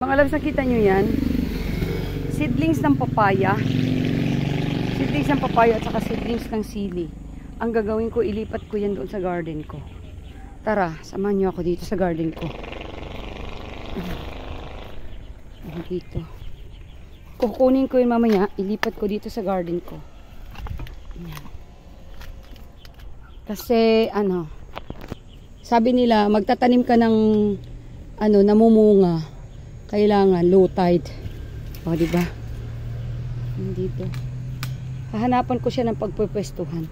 Mga loves, nakita nyo yan? Seedlings ng papaya. Seedlings ng papaya at saka seedlings ng sili. Ang gagawin ko, ilipat ko yan doon sa garden ko. Tara, samahan nyo ako dito sa garden ko. Dito. Kukunin ko yun mamaya, ilipat ko dito sa garden ko. Ayan. Kasi, sabi nila, magtatanim ka ng, namumunga. Kailangan, low tide. O, diba? Dito. Hahanapan ko siya ng pagpupwestuhan.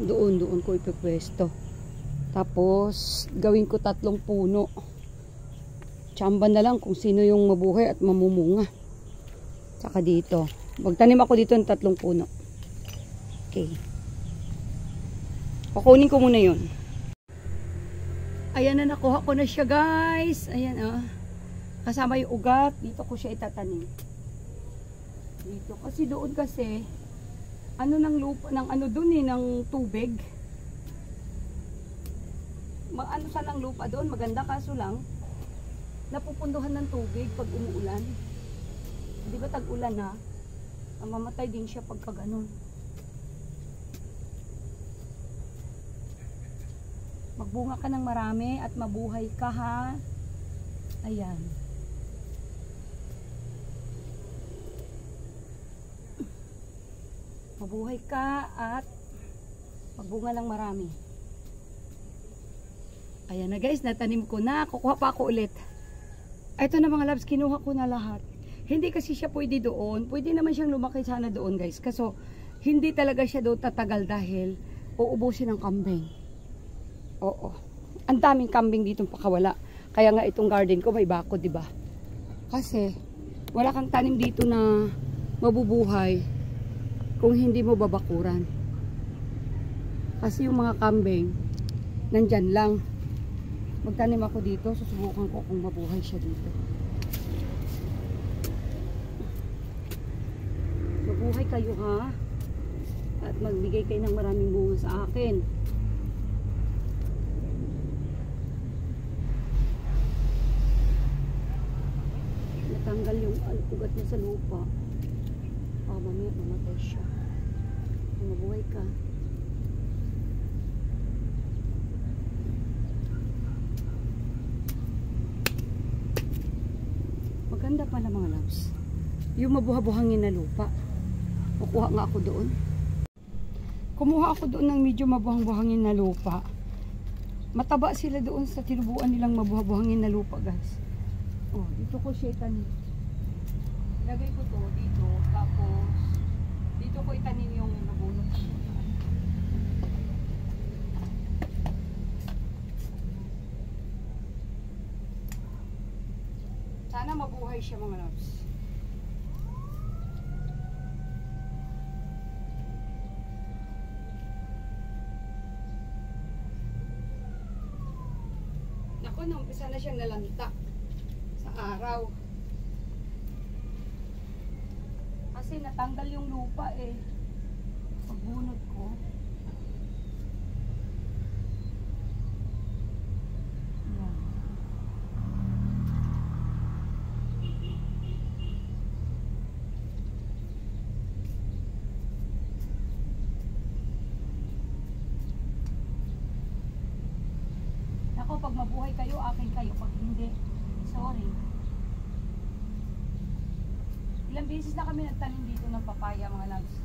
Doon ko ipupwesto. Tapos, gawin ko 3 puno. Tsamban na lang kung sino yung mabuhay at mamumunga. Saka dito. Magtanim ako dito ng 3 puno. Okay. Kukunin ko muna yun. Ayan na, nakuha ko na siya, guys. Ayan, kasama yung ugat. Dito ko siya itatanim. Dito. Kasi doon kasi, ng lupa, ng tubig. Saan ang lupa doon? Maganda, kaso lang, napupunduhan ng tubig pag umuulan. Di ba tag-ulan na? Mamatay din siya pagka ganun. Magbunga ka ng marami at mabuhay ka, ha? Ayan. Mabuhay ka at magbunga ng marami. Ayan na, guys, natanim ko na. Kukuha pa ako ulit. Ito na, mga loves, kinuha ko na lahat. Hindi kasi siya pwede doon. Pwede naman siyang lumaki sana doon, guys. Kaso, hindi talaga siya doon tatagal dahil uubusin ng kambing. Oo. Ang daming kambing dito pakawala. Kaya nga itong garden ko may bako, di ba? Kasi, wala kang tanim dito na mabubuhay kung hindi mo babakuran. Kasi yung mga kambing, nandyan lang. Magtanim ako dito, susubukan ko kung mabuhay siya dito. Mabuhay kayo, ha? At magbigay kayo ng maraming bunga sa akin. Natanggal yung ugat niya sa lupa. Mamaya mamatay siya. Mabuhay ka. Maganda pala, mga loves. Yung mabuhabuhangin na lupa. Kukuha nga ako doon. Kumuha ako doon ng medyo mabuhang-buhangin na lupa. Mataba sila doon sa tinubuan nilang mabuhabuhangin na lupa, guys. Oh, dito ko siya itanim. Lagay ko to dito. Tapos, dito ko itanim yung nabunot. Sana mabuhay siya, mga loves. Naku, naumpisa na siyang nalanta sa araw. Kasi natanggal yung lupa eh. Pagbunot ko. Yan. Ako, pag mabuhay kayo, akin kayo. Pag hindi, sorry. Ilang beses na kami nagtanim dito ng papaya, mga loves.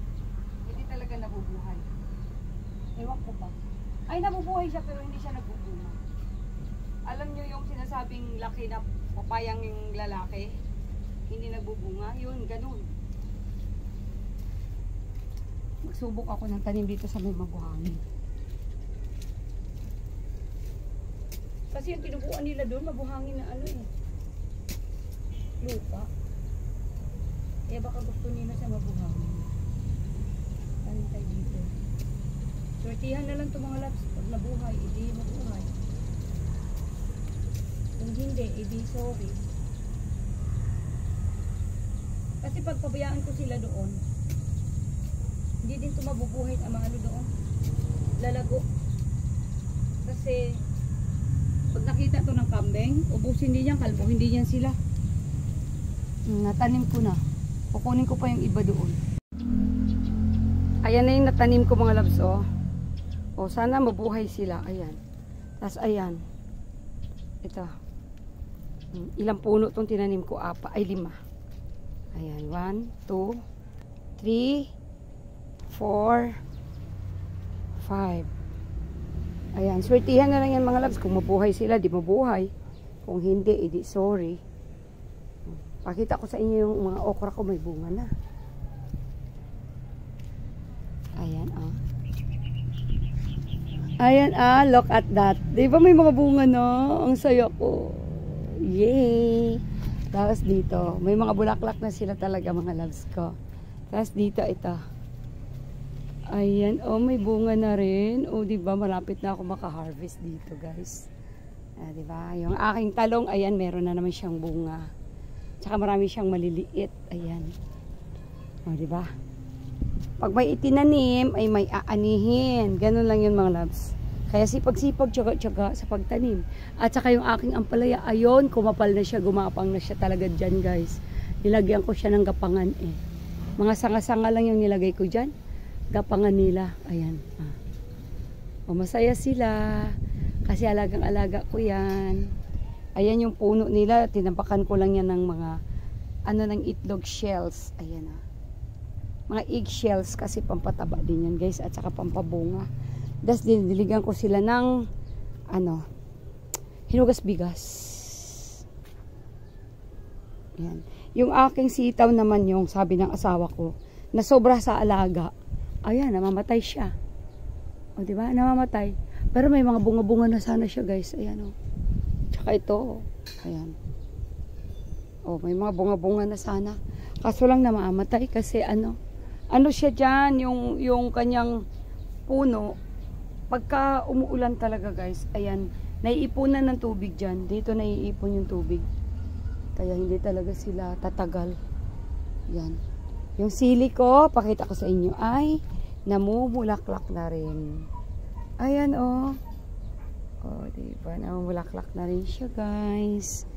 Hindi talaga nabubuhay. Ewan ko ba? Ay, nabubuhay siya pero hindi siya nagbubunga. Alam nyo yung sinasabing laki na papayang yung lalaki? Hindi nagbubunga? Yun, ganun. Magsubok ako ng tanim dito sa may mabuhangin. Kasi yung tinubuan nila doon, mabuhangin na lupa. Eh baka gusto nila sa mabuhangin. Tanim tayo dito. Sortihan na lang ito, mga loves. Pag nabuhay, hindi mabuhay. Kung hindi, hindi sorry. Kasi pag pabayaan ko sila doon, hindi din ito mabubuhay ang mga doon. Lalago. Kasi Pag nakita to ng kambing, ubusin din yan, kalbo, hindi yan sila. Natanim ko na. Kukunin ko pa yung iba doon. Ayan na yung natanim ko mga loves, oh. O, sana mabuhay sila. Ayan. Tapos, ayan. Ito. Ilang puno itong tinanim ko? 5. Ayan. 1, 2, 3, 4, 5. Ayan. Swertihan na lang yan mga loves. Kung mabuhay sila, di mabuhay. Kung hindi, edi sorry. Pakita ko sa inyo yung mga okra ko. May bunga na. Ayan, ah. Ayan, ah. Look at that. Di ba may mga bunga na? Ang saya ko. Yay! Tapos dito, may mga bulaklak na sila talaga mga loves ko. Tapos dito, ito. Ayan, oh, may bunga na rin. Oh, di ba malapit na ako maka-harvest dito, guys. Ah, di ba? Yung aking talong, ayan, meron na naman siyang bunga. Tsaka marami siyang maliliit. Ayan. Oh, di ba? Pag may itinanim, ay may aanihin. Ganun lang yun mga loves. Kaya sipag-sipag, tsaga-tsaga sa pagtanim. At saka yung aking ampalaya, ayon, kumapal na siya, gumapang na siya talaga dyan, guys. Nilagyan ko siya ng gapangan, eh. Mga sanga-sanga lang yung nilagay ko dyan. Gapangan nila. Ayan. Ah. O, masaya sila. Kasi alagang-alaga ko yan. Ayan yung puno nila. Tinampakan ko lang yan ng mga ng itlog shells. Ayan, ah. Mga egg shells kasi pampataba din yan, guys. At saka pampabunga. Das diligan ko sila ng hinugas bigas. Yan. Yung aking sitaw naman yung sabi ng asawa ko na sobra sa alaga. Ayan, namamatay siya. O, di ba? Namamatay. Pero may mga bunga-bunga na sana siya, guys. Ayan, o. Tsaka ito, ayan. O, may mga bunga-bunga na sana. Kaso lang namamatay kasi ano siya dyan, yung kanyang puno. Pagka umuulan talaga, guys, ayan, naiipunan ng tubig dyan. Dito naiipon yung tubig. Kaya hindi talaga sila tatagal. Yan. Yung sili ko, pakita ko sa inyo, ay namumulaklak na rin. Ayan, oh. Oh, diba? Namumulaklak na rin siya, guys.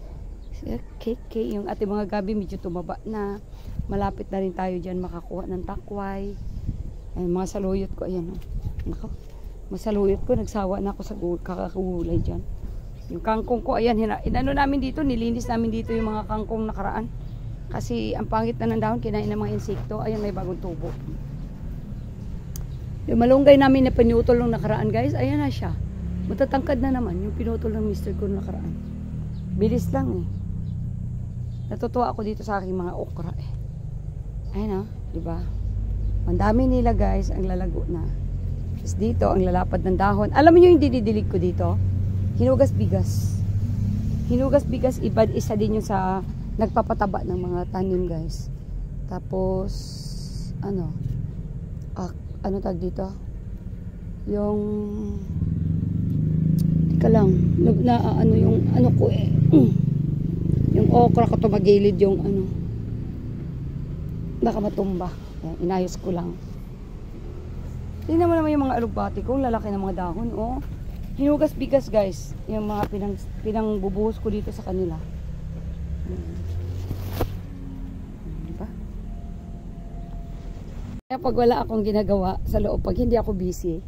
Okay. Yung ating mga gabi medyo tumaba na. Malapit na rin tayo dyan makakuha ng takway. Ay, mga saluyot ko, ayan, oh. Nako. Masaluyot ko, nagsawa na ako sa kakagulay dyan. Yung kangkong ko, ayan, inano namin dito, nilinis namin dito yung mga kangkong nakaraan. Kasi ang pangit na ng dahon, kinain ng mga insekto. Ayan, may bagong tubo. Yung malunggay namin na pinutol ng nakaraan, guys, ayan na siya. Matatangkad na naman yung pinutol ng Mr. ko nakaraan. Bilis lang, eh. Natutuwa ako dito sa aking mga okra, eh. Ayan, oh, diba? Ang dami nila, guys, ang lalago na. Tapos dito, ang lalapad ng dahon. Alam niyo yung dididilig ko dito? Hinugas bigas. Hinugas bigas, isa din yung sa nagpapataba ng mga tanim, guys. Tapos, ano tag dito? Yung, tika lang, yung ko eh. Yung okra ko tumagilid yung baka matumba. Yan, inayos ko lang. Tingnan mo naman yung mga alugbati ko, lalaki ng mga dahon, oh. Hinugas bigas, guys. Yung mga pinangbubuhos ko dito sa kanila. Diba? Kaya pag wala akong ginagawa sa loob, pag hindi ako busy,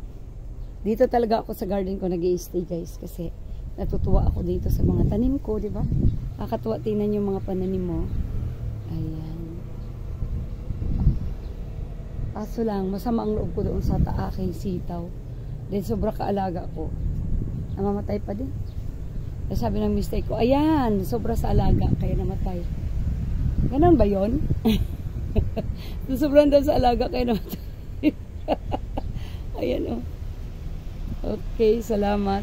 dito talaga ako sa garden ko nag-i-stay, guys. Kasi natutuwa ako dito sa mga tanim ko, diba? Nakakatuwa tingnan yung mga pananim mo. Ayan. Kaso lang, masama ang loob ko doon sa aking sitaw. Then sobra kaalaga ko. Namamatay pa din. Kaya sabi ng mistake ko, ayan, sobra sa alaga, kaya namatay. Ganun ba yun? Sobrang daw sa alaga, kaya namatay. Ayan, oh. Okay, salamat.